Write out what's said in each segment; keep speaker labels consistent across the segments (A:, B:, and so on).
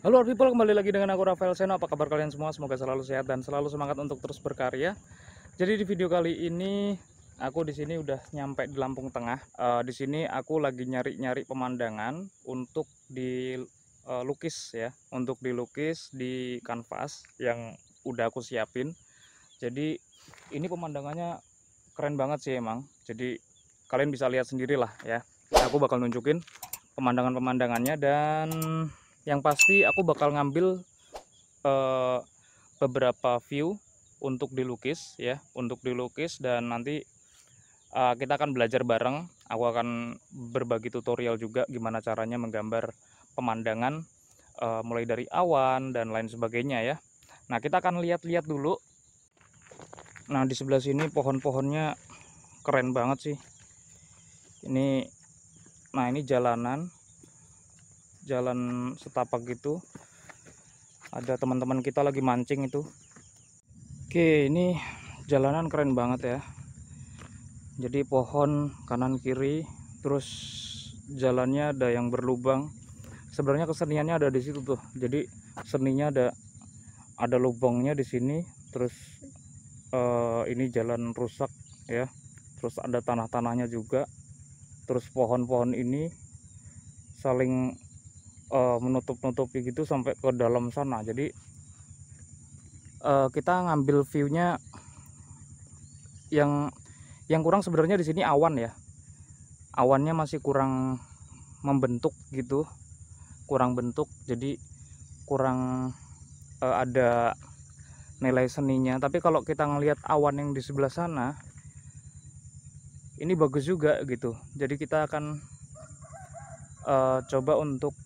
A: Halo people, kembali lagi dengan aku Rafael Seno. Apa kabar kalian semua? Semoga selalu sehat dan selalu semangat untuk terus berkarya. Jadi di video kali ini aku di sini udah nyampe di Lampung Tengah. Di sini aku lagi nyari-nyari pemandangan untuk dilukis ya, untuk dilukis di kanvas yang udah aku siapin. Jadi ini pemandangannya keren banget sih emang. Jadi kalian bisa lihat sendirilah ya. Aku bakal nunjukin pemandangan-pemandangannya, dan yang pasti aku bakal ngambil eh, beberapa view untuk dilukis ya, untuk dilukis, dan nanti kita akan belajar bareng. Aku akan berbagi tutorial juga gimana caranya menggambar pemandangan, mulai dari awan dan lain sebagainya ya. Nah, kita akan lihat-lihat dulu. Nah, di sebelah sini pohon-pohonnya keren banget sih. Ini jalanan, jalan setapak gitu. Ada teman-teman kita lagi mancing itu. Oke, ini jalanan keren banget ya. Jadi pohon kanan kiri, terus jalannya ada yang berlubang. Sebenarnya keseniannya ada di situ tuh. Jadi seninya ada lubangnya di sini. Terus ini jalan rusak ya. Terus ada tanah-tanahnya juga. Terus pohon-pohon ini saling menutup-nutupi gitu sampai ke dalam sana. Jadi kita ngambil view-nya yang kurang sebenarnya di sini awan ya. Awannya masih kurang membentuk gitu, kurang bentuk, jadi kurang ada nilai seninya. Tapi kalau kita ngelihat awan yang di sebelah sana, ini bagus juga gitu. Jadi kita akan coba untuk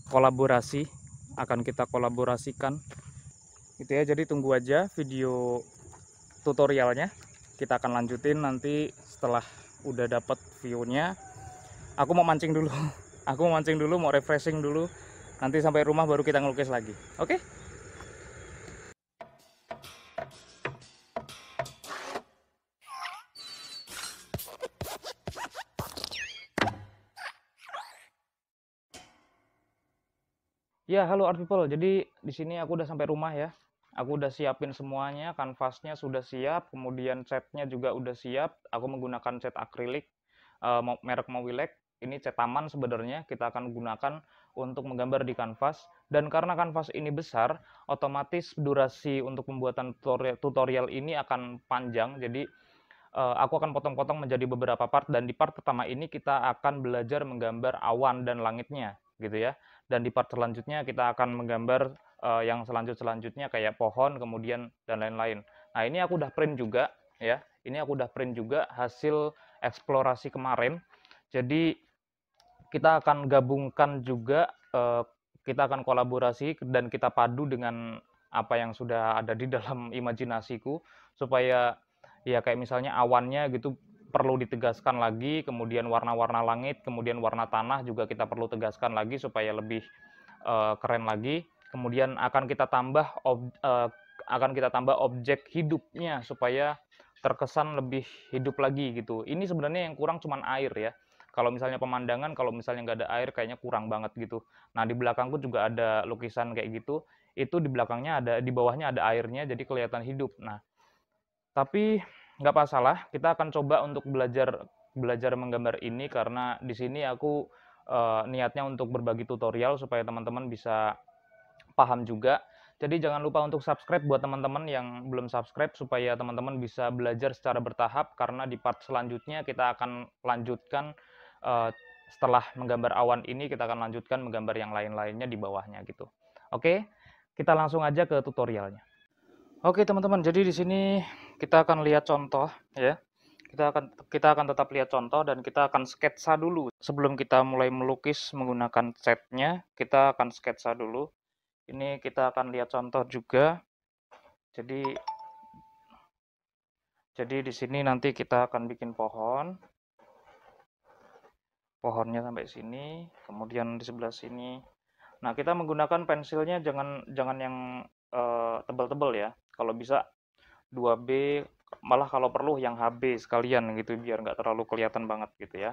A: kolaborasi, akan kita kolaborasikan gitu ya. Jadi tunggu aja video tutorialnya, kita akan lanjutin nanti setelah udah dapet view-nya. Aku mau mancing dulu. Aku mau mancing dulu, mau refreshing dulu. Nanti sampai rumah baru kita ngelukis lagi. Oke? Ya, halo art people. Jadi di sini aku udah sampai rumah ya. Aku udah siapin semuanya, kanvasnya sudah siap, kemudian catnya juga udah siap. Aku menggunakan cat akrilik merek Mawilek. Ini cat taman sebenarnya kita akan gunakan untuk menggambar di kanvas. Dan karena kanvas ini besar, otomatis durasi untuk pembuatan tutorial ini akan panjang. Jadi aku akan potong-potong menjadi beberapa part, dan di part pertama ini kita akan belajar menggambar awan dan langitnya gitu ya. Dan di part selanjutnya kita akan menggambar yang selanjutnya kayak pohon kemudian dan lain-lain. Nah, ini aku udah print juga ya. Ini aku udah print juga hasil eksplorasi kemarin. Jadi kita akan gabungkan juga, kita akan kolaborasi dan kita padu dengan apa yang sudah ada di dalam imajinasiku, supaya ya kayak misalnya awannya gitu perlu ditegaskan lagi, kemudian warna-warna langit, kemudian warna tanah juga kita perlu tegaskan lagi supaya lebih keren lagi. Kemudian akan kita tambah objek hidupnya supaya terkesan lebih hidup lagi gitu. Ini sebenarnya yang kurang cuman air ya. Kalau misalnya pemandangan, kalau misalnya nggak ada air kayaknya kurang banget gitu. Nah, di belakangku juga ada lukisan kayak gitu. Itu di belakangnya ada, di bawahnya ada airnya, jadi kelihatan hidup. Nah, tapi nggak masalah, kita akan coba untuk belajar belajar menggambar ini, karena di sini aku niatnya untuk berbagi tutorial supaya teman-teman bisa paham juga. Jadi jangan lupa untuk subscribe buat teman-teman yang belum subscribe, supaya teman-teman bisa belajar secara bertahap, karena di part selanjutnya kita akan lanjutkan, eh, setelah menggambar awan ini kita akan lanjutkan menggambar yang lain-lainnya di bawahnya gitu. Oke, kita langsung aja ke tutorialnya. Oke teman-teman, jadi di sini kita akan lihat contoh ya. Kita akan tetap lihat contoh, dan kita akan sketsa dulu. Sebelum kita mulai melukis menggunakan catnya, kita akan sketsa dulu. Ini kita akan lihat contoh juga. Jadi di sini nanti kita akan bikin pohon. Pohonnya sampai sini, kemudian di sebelah sini. Nah, kita menggunakan pensilnya jangan yang tebal-tebal ya. Kalau bisa 2B, malah kalau perlu yang HB sekalian gitu, biar nggak terlalu kelihatan banget gitu ya.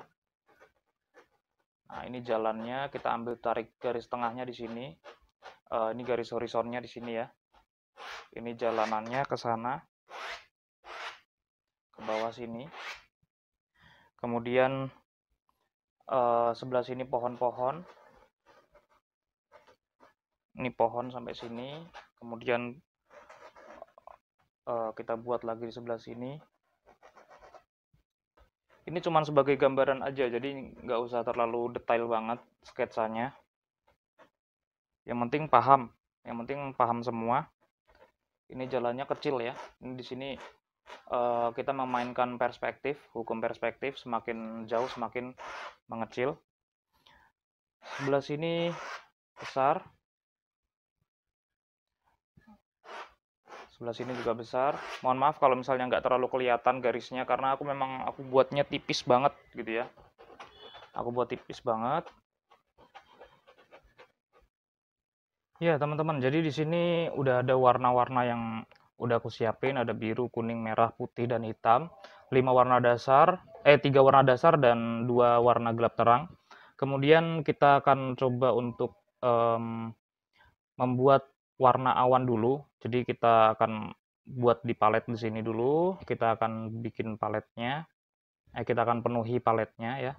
A: Nah, ini jalannya, kita ambil tarik garis tengahnya di sini. Ini garis horizonnya di sini ya. Ini jalanannya ke sana, ke bawah sini. Kemudian sebelah sini pohon-pohon. Ini pohon sampai sini. Kemudian kita buat lagi di sebelah sini. Ini cuma sebagai gambaran aja, jadi nggak usah terlalu detail banget sketsanya. Yang penting paham semua. Ini jalannya kecil ya. Ini di sini kita memainkan perspektif, hukum perspektif, semakin jauh semakin mengecil. Sebelah sini besar. Sebelah sini juga besar. Mohon maaf kalau misalnya nggak terlalu kelihatan garisnya, karena aku buatnya tipis banget gitu ya. Aku buat tipis banget. Ya teman-teman, jadi di sini udah ada warna-warna yang udah aku siapin, ada biru, kuning, merah, putih, dan hitam. 3 warna dasar dan 2 warna gelap terang. Kemudian kita akan coba untuk membuat warna awan dulu. Jadi kita akan buat di palet di sini dulu. Kita akan bikin paletnya. Kita akan penuhi paletnya ya.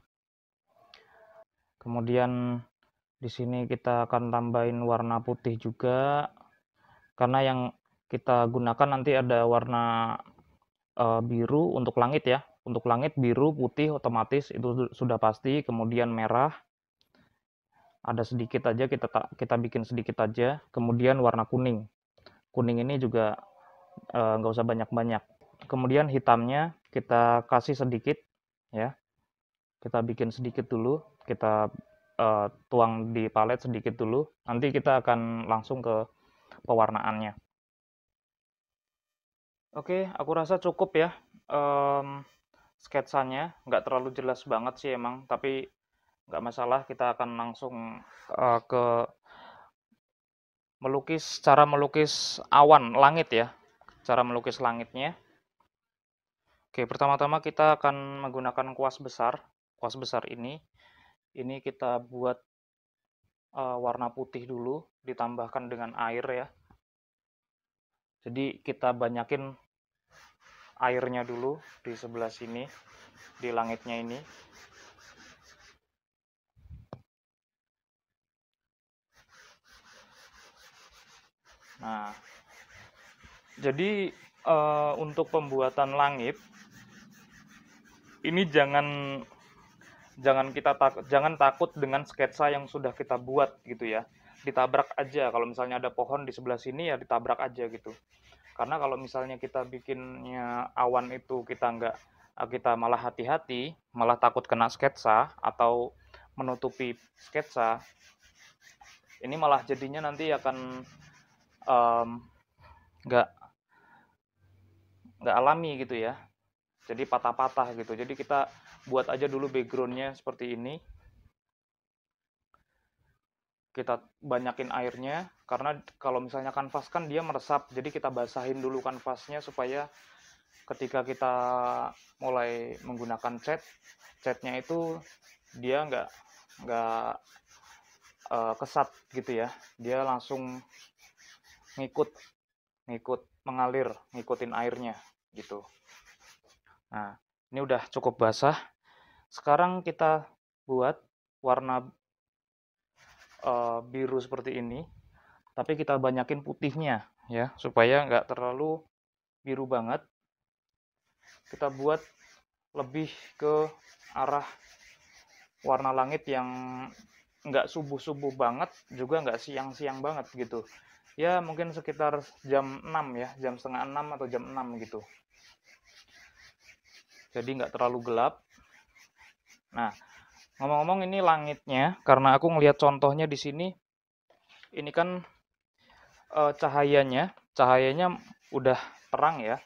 A: Kemudian di sini kita akan tambahin warna putih juga, karena yang kita gunakan nanti ada warna biru untuk langit ya. Untuk langit biru, putih otomatis itu sudah pasti. Kemudian merah ada sedikit aja, kita bikin sedikit aja. Kemudian warna kuning. Kuning ini juga nggak usah banyak-banyak. Kemudian hitamnya kita kasih sedikit ya. Kita bikin sedikit dulu. Kita tuang di palet sedikit dulu, nanti kita akan langsung ke pewarnaannya. Oke, aku rasa cukup ya sketsanya, nggak terlalu jelas banget sih emang, tapi nggak masalah, kita akan langsung ke cara melukis awan, langit ya, cara melukis langitnya. Oke, pertama-tama kita akan menggunakan kuas besar ini kita buat warna putih dulu, ditambahkan dengan air ya. Jadi kita banyakin airnya dulu di sebelah sini, di langitnya ini. Nah, jadi untuk pembuatan langit ini jangan takut dengan sketsa yang sudah kita buat gitu ya. Ditabrak aja, kalau misalnya ada pohon di sebelah sini ya ditabrak aja gitu. Karena kalau misalnya kita bikinnya awan itu kita malah hati-hati, malah takut kena sketsa atau menutupi sketsa, ini malah jadinya nanti akan nggak alami gitu ya. Jadi patah-patah gitu. Jadi kita buat aja dulu backgroundnya seperti ini. Kita banyakin airnya, karena kalau misalnya kanvas kan dia meresap, jadi kita basahin dulu kanvasnya supaya ketika kita mulai menggunakan catnya itu dia nggak kesat gitu ya, dia langsung ngikut mengalir, ngikutin airnya gitu. Nah, ini udah cukup basah. Sekarang kita buat warna biru seperti ini, tapi kita banyakin putihnya ya, supaya nggak terlalu biru banget. Kita buat lebih ke arah warna langit yang nggak subuh-subuh banget, juga nggak siang-siang banget gitu. Ya mungkin sekitar jam 6 ya, jam setengah 6 atau jam 6 gitu. Jadi nggak terlalu gelap. Nah, ngomong-ngomong ini langitnya, karena aku ngelihat contohnya di sini, ini kan cahayanya udah terang ya,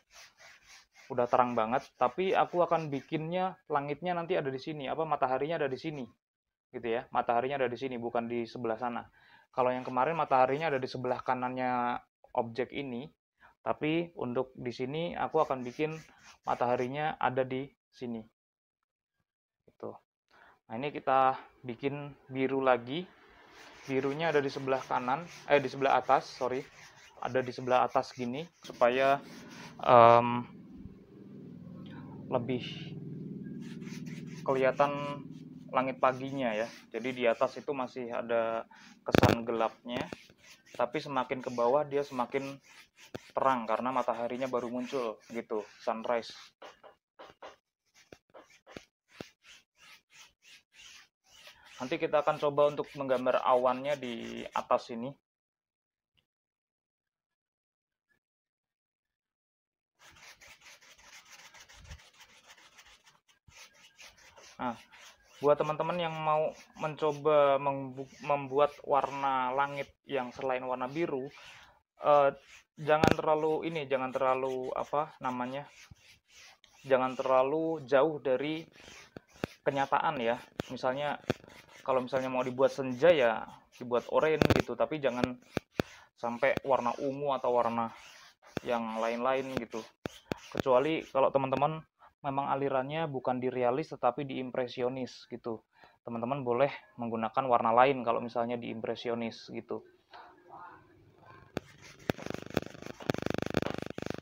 A: udah terang banget. Tapi aku akan bikinnya langitnya nanti ada di sini, mataharinya ada di sini, gitu ya. Mataharinya ada di sini, bukan di sebelah sana. Kalau yang kemarin mataharinya ada di sebelah kanannya objek ini, tapi untuk di sini aku akan bikin mataharinya ada di sini. Gitu. Nah, ini kita bikin biru lagi. Birunya ada di sebelah kanan, di sebelah atas, sorry. Ada di sebelah atas gini, supaya lebih kelihatan langit paginya ya. Jadi di atas itu masih ada kesan gelapnya, tapi semakin ke bawah dia semakin terang karena mataharinya baru muncul gitu, sunrise. Nanti kita akan coba untuk menggambar awannya di atas ini. Nah, buat teman-teman yang mau mencoba membuat warna langit yang selain warna biru, jangan terlalu jangan terlalu jauh dari kenyataan ya. Misalnya kalau misalnya mau dibuat senja ya dibuat oranye gitu, tapi jangan sampai warna ungu atau warna yang lain-lain gitu. Kecuali kalau teman-teman memang alirannya bukan di realis tetapi di impresionis gitu. Teman-teman boleh menggunakan warna lain kalau misalnya di impresionis gitu.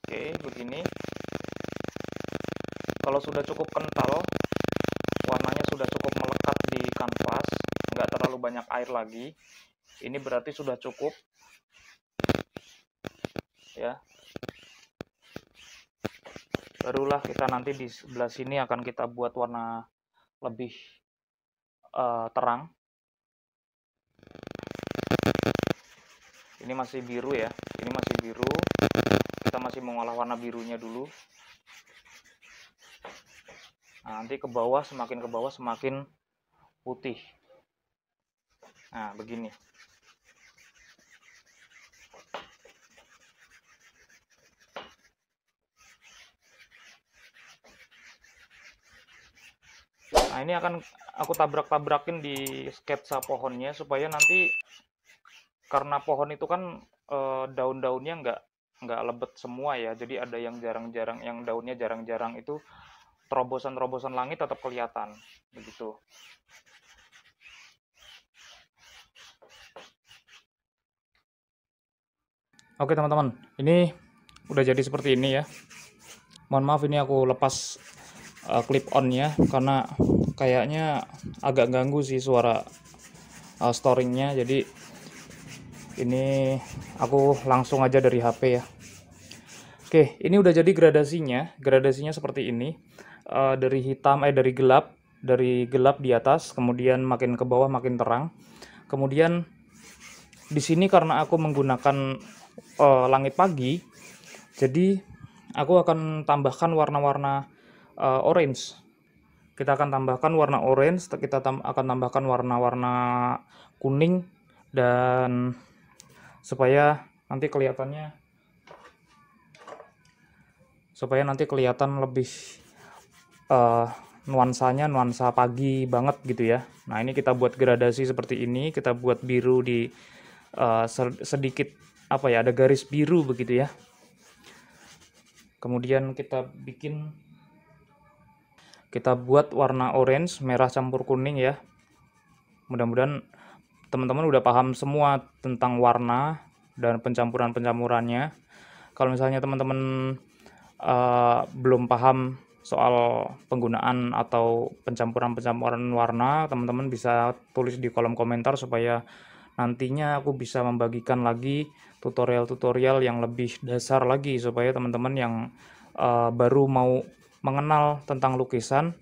A: Oke, begini. Kalau sudah cukup kental, warnanya sudah cukup melekat di kanvas, nggak terlalu banyak air lagi, ini berarti sudah cukup ya. Barulah kita nanti di sebelah sini akan kita buat warna lebih terang. Ini masih biru ya, ini masih biru, kita masih mengolah warna birunya dulu. Nah, nanti ke bawah semakin putih. Nah, begini. Nah, ini akan aku tabrak-tabrakin di sketsa pohonnya supaya nanti, karena pohon itu kan daun-daunnya nggak lebet semua ya, jadi ada yang jarang-jarang, yang daunnya jarang-jarang itu terobosan-terobosan langit tetap kelihatan begitu. Oke teman-teman, ini udah jadi seperti ini ya. Mohon maaf ini aku lepas clip on-nya karena kayaknya agak ganggu sih suara storingnya, jadi ini aku langsung aja dari HP ya. Oke, ini udah jadi gradasinya seperti ini. Dari gelap di atas, kemudian makin ke bawah makin terang. Kemudian di sini karena aku menggunakan langit pagi, jadi aku akan tambahkan warna-warna orange. Kita akan tambahkan warna orange, kita akan tambahkan warna-warna kuning, dan supaya nanti kelihatan lebih nuansa pagi banget gitu ya. Nah, ini kita buat gradasi seperti ini, kita buat biru di sedikit ada garis biru begitu ya. Kemudian kita buat warna orange, merah campur kuning ya. Mudah-mudahan teman-teman udah paham semua tentang warna dan pencampurannya. Kalau misalnya teman-teman belum paham soal penggunaan atau pencampuran warna, teman-teman bisa tulis di kolom komentar supaya nantinya aku bisa membagikan lagi tutorial-tutorial yang lebih dasar lagi, supaya teman-teman yang baru mau mengenal tentang lukisan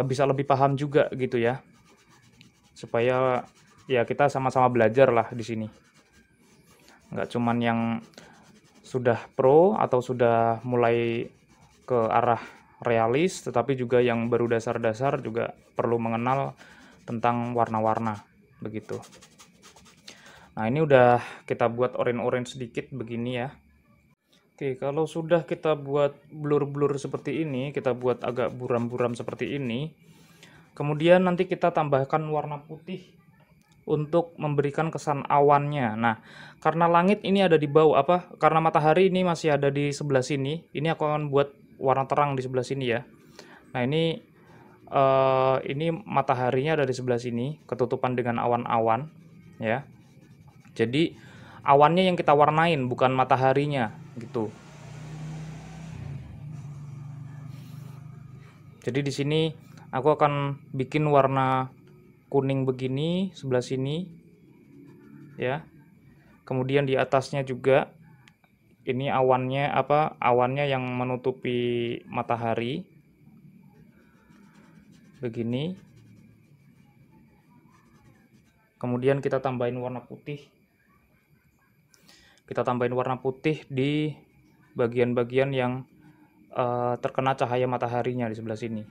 A: bisa lebih paham juga gitu ya, supaya ya kita sama-sama belajar lah di sini, nggak cuman yang sudah pro atau sudah mulai ke arah realis, tetapi juga yang baru dasar-dasar juga perlu mengenal tentang warna-warna begitu. Nah, ini udah kita buat orange-orange sedikit begini ya. Oke, kalau sudah kita buat blur-blur seperti ini, kita buat agak buram-buram seperti ini, kemudian nanti kita tambahkan warna putih untuk memberikan kesan awannya. Nah, karena langit ini ada di bawah, karena matahari ini masih ada di sebelah sini, ini aku akan buat warna terang di sebelah sini ya. Nah, ini ini mataharinya ada di sebelah sini, ketutupan dengan awan-awan, ya. Jadi awannya yang kita warnain, bukan mataharinya, gitu. Jadi di sini aku akan bikin warna kuning begini sebelah sini, ya. Kemudian di atasnya juga ini awannya awannya yang menutupi matahari begini. Kemudian kita tambahin warna putih. Kita tambahin warna putih di bagian-bagian yang terkena cahaya mataharinya di sebelah sini.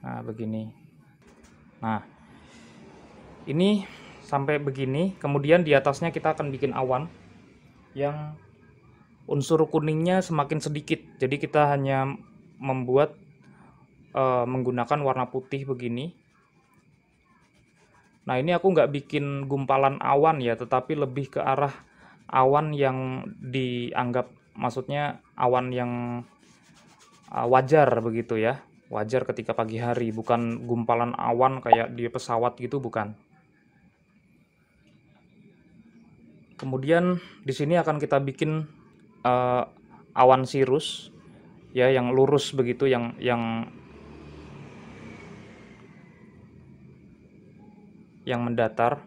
A: Nah, begini. Nah, ini sampai begini. Kemudian di atasnya kita akan bikin awan yang unsur kuningnya semakin sedikit. Jadi kita hanya membuat menggunakan warna putih begini. Nah, ini aku nggak bikin gumpalan awan ya, tetapi lebih ke arah awan yang dianggap, maksudnya awan yang wajar begitu ya. Wajar ketika pagi hari, bukan gumpalan awan kayak di pesawat gitu, bukan. Kemudian di sini akan kita bikin awan sirus ya, yang lurus begitu, yang mendatar.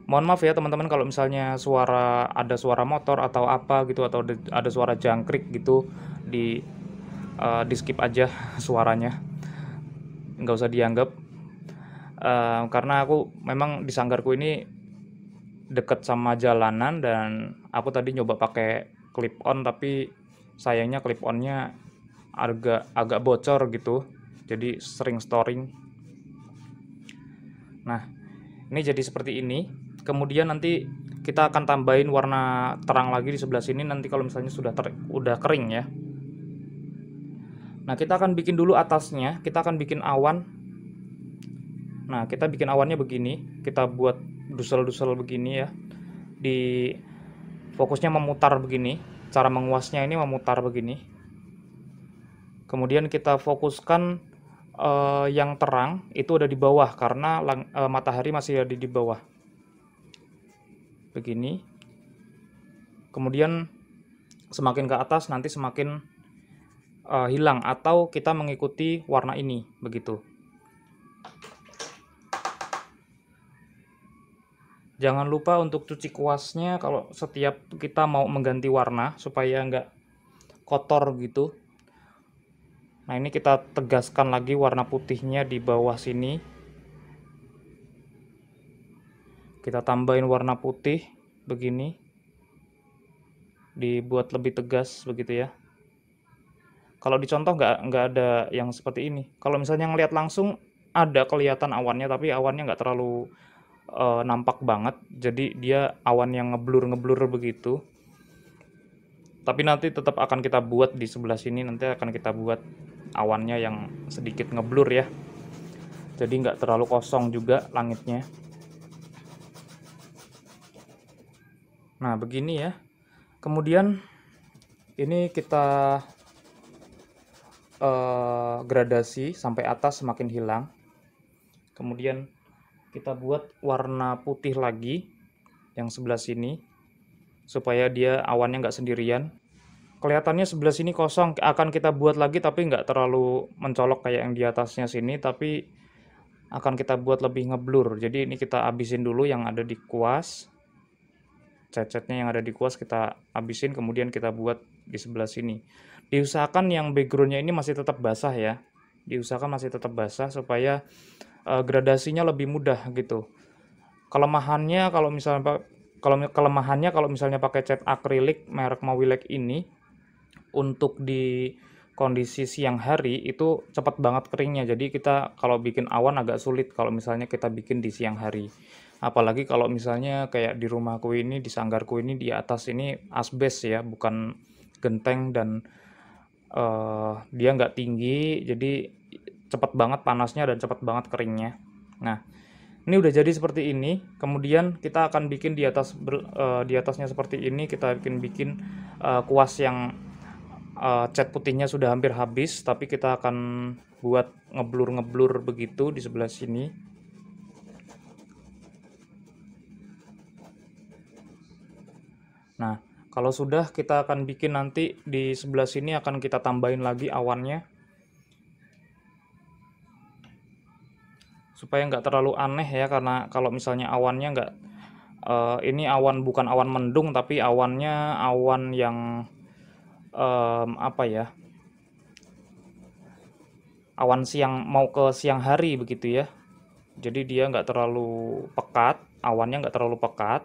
A: Mohon maaf ya teman-teman kalau misalnya ada suara motor atau apa gitu, atau ada suara jangkrik gitu, di skip aja suaranya, nggak usah dianggap. Karena aku memang di sanggarku ini deket sama jalanan, dan aku tadi nyoba pakai clip on, tapi sayangnya clip onnya agak bocor gitu, jadi sering storing. Nah, ini jadi seperti ini. Kemudian nanti kita akan tambahin warna terang lagi di sebelah sini nanti kalau misalnya udah kering ya. Nah, kita akan bikin dulu atasnya, kita akan bikin awan. Nah, kita bikin awannya begini, kita buat dusel-dusel begini ya. Fokusnya memutar begini, cara menguasnya ini memutar begini. Kemudian kita fokuskan yang terang itu ada di bawah, karena matahari masih ada di bawah. Begini. Kemudian semakin ke atas nanti semakin hilang, atau kita mengikuti warna ini begitu. Jangan lupa untuk cuci kuasnya kalau setiap kita mau mengganti warna supaya nggak kotor gitu. Nah, ini kita tegaskan lagi warna putihnya di bawah sini. Kita tambahin warna putih begini, dibuat lebih tegas begitu ya. Kalau dicontoh nggak ada yang seperti ini. Kalau misalnya ngelihat langsung ada kelihatan awannya, tapi awannya nggak terlalu nampak banget. Jadi dia awan yang ngeblur begitu. Tapi nanti tetap akan kita buat di sebelah sini, nanti akan kita buat awannya yang sedikit ngeblur ya. Jadi nggak terlalu kosong juga langitnya. Nah, begini ya. Kemudian ini kita gradasi sampai atas semakin hilang. Kemudian kita buat warna putih lagi yang sebelah sini supaya dia awannya nggak sendirian. Kelihatannya sebelah sini kosong, akan kita buat lagi tapi nggak terlalu mencolok kayak yang di atasnya sini, tapi akan kita buat lebih ngeblur. Jadi ini kita habisin dulu yang ada di kuas, cat-catnya yang ada di kuas kita habisin, kemudian kita buat di sebelah sini. Diusahakan yang backgroundnya ini masih tetap basah ya, diusahakan masih tetap basah supaya gradasinya lebih mudah gitu. Kelemahannya kalau misalnya pakai cat akrilik merek Mawilek ini, untuk di kondisi siang hari itu cepat banget keringnya. Jadi kita kalau bikin awan agak sulit kalau misalnya kita bikin di siang hari. Apalagi kalau misalnya kayak di rumahku ini, di sanggarku ini, di atas ini asbes ya, bukan genteng, dan dia nggak tinggi, jadi cepat banget panasnya dan cepat banget keringnya. Nah, ini udah jadi seperti ini. Kemudian kita akan bikin di atasnya seperti ini. Kita bikin kuas yang cat putihnya sudah hampir habis, tapi kita akan buat ngeblur-ngeblur begitu di sebelah sini. Nah, kalau sudah, kita akan bikin nanti di sebelah sini akan kita tambahin lagi awannya. Supaya nggak terlalu aneh ya, karena kalau misalnya awannya nggak, ini awan bukan awan mendung, tapi awannya awan yang apa ya, awan siang mau ke siang hari begitu ya. Jadi dia nggak terlalu pekat, awannya nggak terlalu pekat.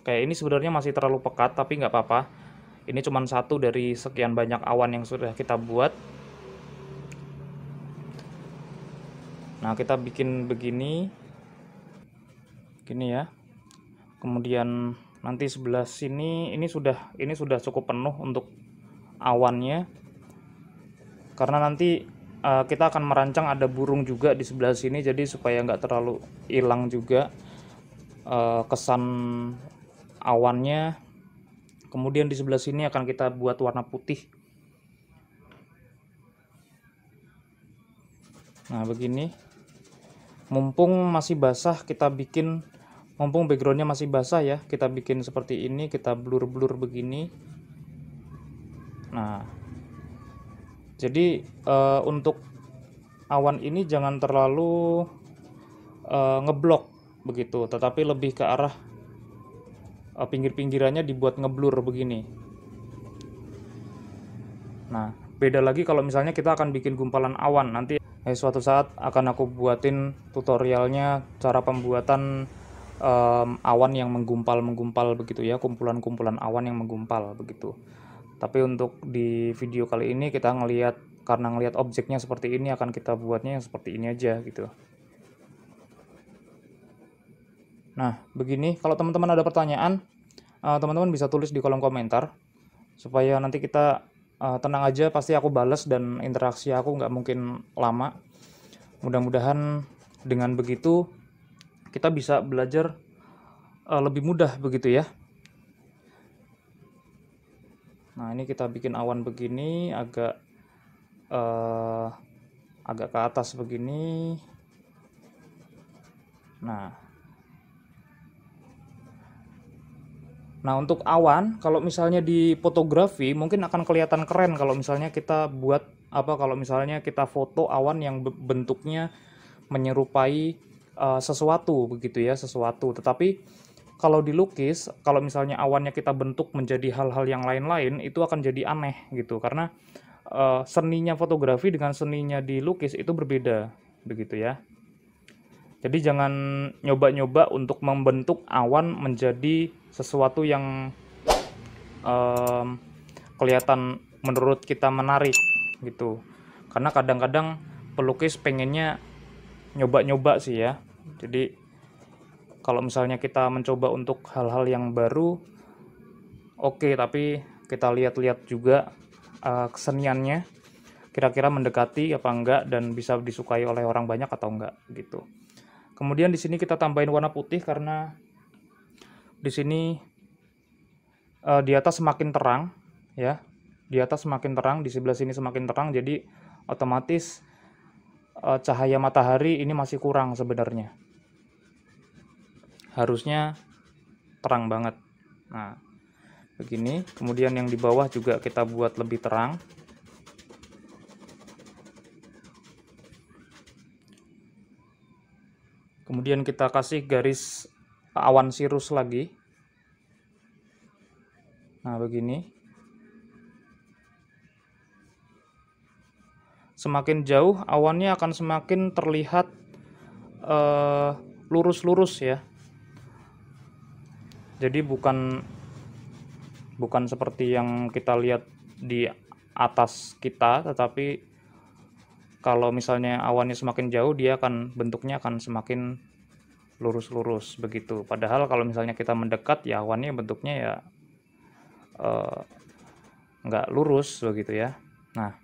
A: Kayak ini sebenarnya masih terlalu pekat, tapi nggak apa-apa. Ini cuma satu dari sekian banyak awan yang sudah kita buat. Nah, kita bikin begini, gini ya. Kemudian nanti sebelah sini ini sudah cukup penuh untuk awannya. Karena nanti kita akan merancang ada burung juga di sebelah sini, jadi supaya nggak terlalu hilang juga kesan awannya. Kemudian di sebelah sini akan kita buat warna putih. Nah, begini. Mumpung masih basah, kita bikin, mumpung backgroundnya masih basah ya, kita bikin seperti ini, kita blur-blur begini. Nah, jadi untuk awan ini jangan terlalu ngeblok begitu, tetapi lebih ke arah pinggir-pinggirannya dibuat ngeblur begini. Nah, beda lagi kalau misalnya kita akan bikin gumpalan awan. Nanti suatu saat akan aku buatin tutorialnya cara pembuatan awan yang menggumpal begitu ya, kumpulan-kumpulan awan yang menggumpal begitu. Tapi untuk di video kali ini kita karena ngelihat objeknya seperti ini, akan kita buatnya yang seperti ini aja gitu. Nah, begini, kalau teman-teman ada pertanyaan, teman-teman bisa tulis di kolom komentar, supaya nanti kita tenang aja, pasti aku bales dan interaksi aku nggak mungkin lama. Mudah-mudahan dengan begitu kita bisa belajar lebih mudah begitu ya. Nah, ini kita bikin awan begini, agak ke atas begini. Nah, untuk awan, kalau misalnya di fotografi mungkin akan kelihatan keren kalau misalnya kita buat kalau misalnya kita foto awan yang bentuknya menyerupai sesuatu begitu ya, sesuatu. Tetapi kalau dilukis, kalau misalnya awannya kita bentuk menjadi hal-hal yang lain-lain, itu akan jadi aneh gitu, karena seninya fotografi dengan seninya dilukis itu berbeda begitu ya. Jadi jangan nyoba-nyoba untuk membentuk awan menjadi sesuatu yang kelihatan menurut kita menarik gitu. Karena kadang-kadang pelukis pengennya nyoba-nyoba sih ya. Jadi kalau misalnya kita mencoba untuk hal-hal yang baru, oke, tapi kita lihat-lihat juga keseniannya, kira-kira mendekati apa enggak dan bisa disukai oleh orang banyak atau enggak gitu. Kemudian di sini kita tambahin warna putih karena di sini di atas semakin terang ya. Di atas semakin terang, di sebelah sini semakin terang, jadi otomatis cahaya matahari ini masih kurang sebenarnya. Harusnya terang banget. Nah, begini. Kemudian yang di bawah juga kita buat lebih terang. Kemudian kita kasih garis awan sirus lagi. Nah, begini. Semakin jauh awannya akan semakin terlihat lurus-lurus ya. Jadi bukan seperti yang kita lihat di atas kita, tetapi kalau misalnya awannya semakin jauh, dia akan bentuknya akan semakin lurus-lurus begitu. Padahal kalau misalnya kita mendekat, ya awannya bentuknya ya nggak lurus begitu ya. Nah,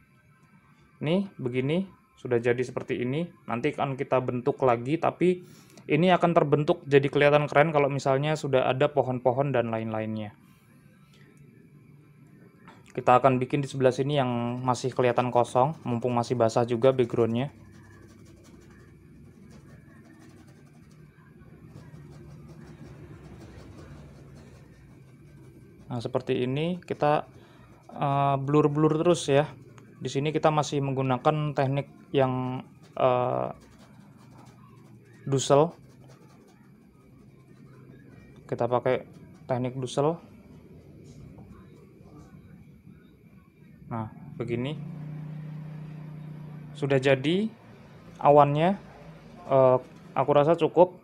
A: ini begini sudah jadi seperti ini. Nanti akan kita bentuk lagi, tapi ini akan terbentuk jadi kelihatan keren kalau misalnya sudah ada pohon-pohon dan lain-lainnya. Kita akan bikin di sebelah sini yang masih kelihatan kosong, mumpung masih basah juga backgroundnya. Nah, seperti ini kita blur-blur terus ya. Di sini kita masih menggunakan teknik yang Dussel. Kita pakai teknik Dussel. Nah, begini. Sudah jadi awannya. Aku rasa cukup.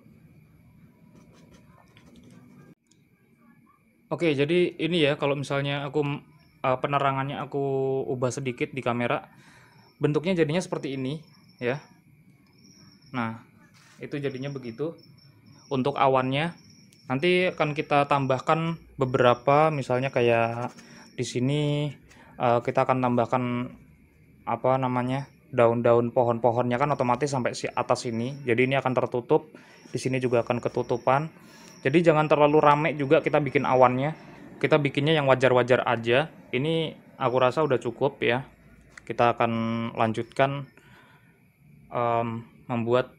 A: Oke, jadi ini ya, kalau misalnya aku penerangannya aku ubah sedikit di kamera, bentuknya jadinya seperti ini ya. Nah, itu jadinya begitu. Untuk awannya nanti akan kita tambahkan beberapa, misalnya kayak di sini kita akan tambahkan apa namanya, daun-daun pohon-pohonnya kan otomatis sampai si atas sini. Jadi ini akan tertutup. Di sini juga akan ketutupan. Jadi jangan terlalu rame juga kita bikin awannya. Kita bikinnya yang wajar-wajar aja. Ini aku rasa udah cukup ya. Kita akan lanjutkan membuat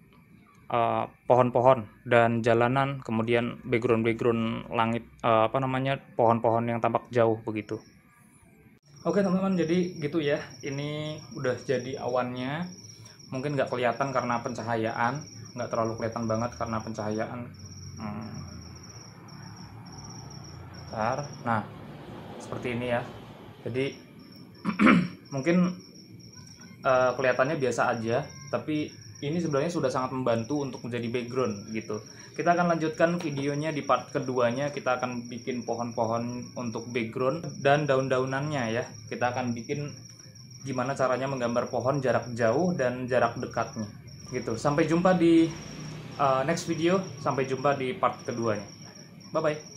A: pohon-pohon dan jalanan, kemudian background langit, apa namanya, pohon-pohon yang tampak jauh begitu. Oke teman-teman, jadi gitu ya. Ini udah jadi awannya. Mungkin nggak kelihatan karena pencahayaan, nggak terlalu kelihatan banget karena pencahayaan. Nah, seperti ini ya. Jadi mungkin kelihatannya biasa aja, tapi ini sebenarnya sudah sangat membantu untuk menjadi background gitu. Kita akan lanjutkan videonya di part keduanya. Kita akan bikin pohon-pohon untuk background dan daun-daunannya ya. Kita akan bikin gimana caranya menggambar pohon jarak jauh dan jarak dekatnya gitu. Sampai jumpa di next video. Sampai jumpa di part keduanya. Bye bye.